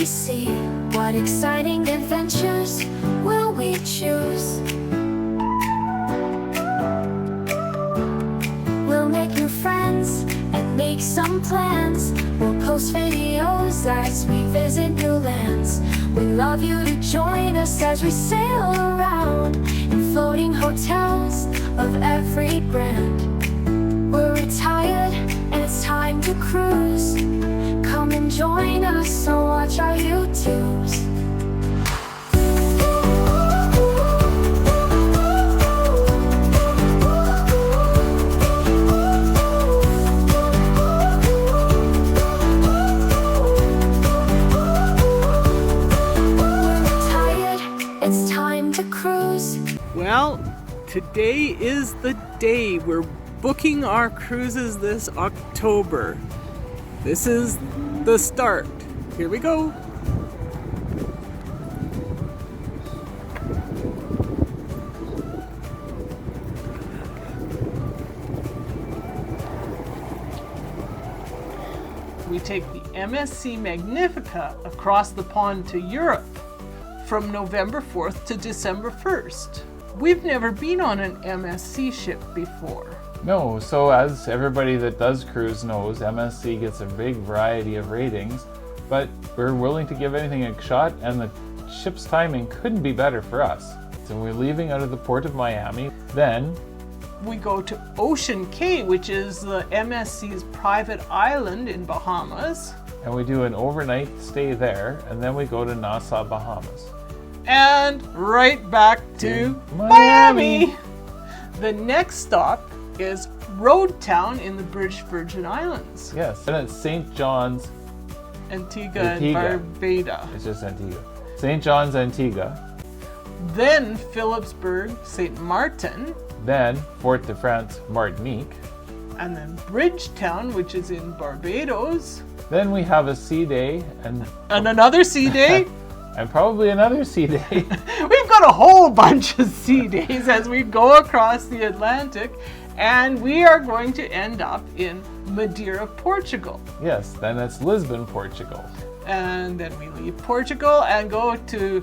see? What exciting adventures will we choose? We'll make new friends and make some plans. We'll post videos as we visit new lands. We'd love you to join us as we sail around in floating hotels of every brand. We're retired and it's time to cruise. Come and join us and watch our YouTubes. Well, today is the day. We're booking our cruises this October. This is the start. Here we go. We take the MSC Magnifica across the pond to Europe from November 4th to December 1st. We've never been on an MSC ship before. No, so as everybody that does cruise knows, MSC gets a big variety of ratings, but we're willing to give anything a shot, and the ship's timing couldn't be better for us. So we're leaving out of the port of Miami. Then we go to Ocean Cay, which is the MSC's private island in Bahamas. And we do an overnight stay there, and then we go to Nassau, Bahamas. And right back to Miami. The next stop is Road Town in the British Virgin Islands. Yes, and it's St. John's, Antigua and Barbuda. It's just Antigua. St. John's, Antigua. Then Philipsburg, St. Martin. Then Fort de France, Martinique. And then Bridgetown, which is in Barbados. Then we have a sea day and another sea day. And probably another sea day. We've got a whole bunch of sea days as we go across the Atlantic, and we are going to end up in Madeira, Portugal. Yes, then it's Lisbon, Portugal. And then we leave Portugal and go to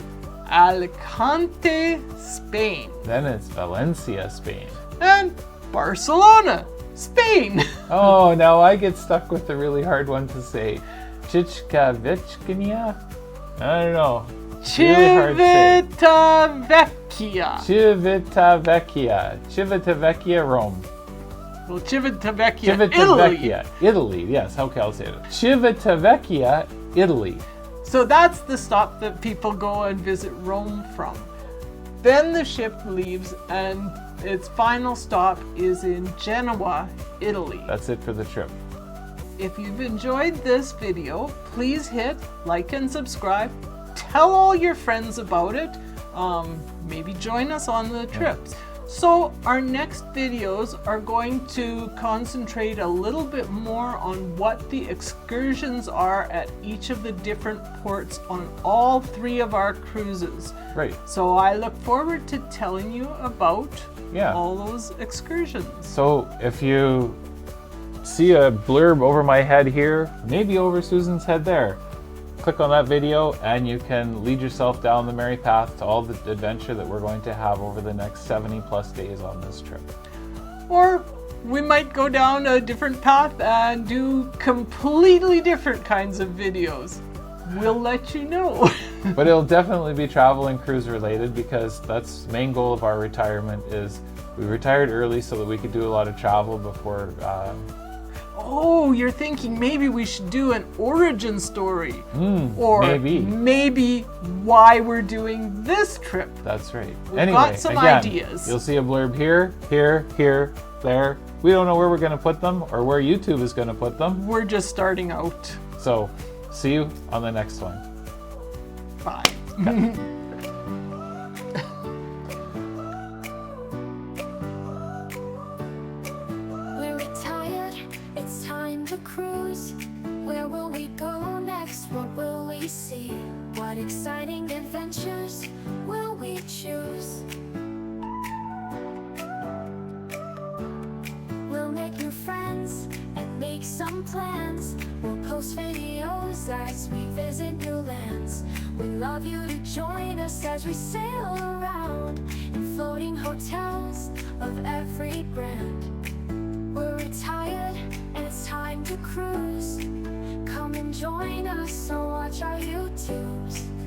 Alicante, Spain. Then it's Valencia, Spain. And Barcelona, Spain. Oh, now I get stuck with the really hard one to say. Civitavecchia? I don't know. Civitavecchia. Civitavecchia, Rome. Well, Civitavecchia, Italy. Yes, okay, I'll say it. Civitavecchia, Italy. So that's the stop that people go and visit Rome from. Then the ship leaves and its final stop is in Genoa, Italy. That's it for the trip. If you've enjoyed this video, please hit like and subscribe. Tell all your friends about it. Maybe join us on the trips. So our next videos are going to concentrate a little bit more on what the excursions are at each of the different ports on all 3 of our cruises. Right. So I look forward to telling you about all those excursions. So if you see a blurb over my head here, maybe over Susan's head there, click on that video and you can lead yourself down the merry path to all the adventure that we're going to have over the next 70+ days on this trip. Or we might go down a different path and do completely different kinds of videos. We'll let you know. But it'll definitely be travel and cruise related, because that's the main goal of our retirement. Is we retired early so that we could do a lot of travel before oh, you're thinking maybe we should do an origin story. Or maybe why we're doing this trip. That's right. We've got some ideas. You'll see a blurb here, there. We don't know where we're going to put them or where YouTube is going to put them. We're just starting out. So, see you on the next one. Bye. Cruise. Where will we go next? What will we see? What exciting adventures will we choose? We'll make new friends and make some plans. We'll post videos as we visit new lands. We love you to join us as we sail around in floating hotels of every brand. We're retired and it's time to cruise. Come and join us or watch our YouTubes.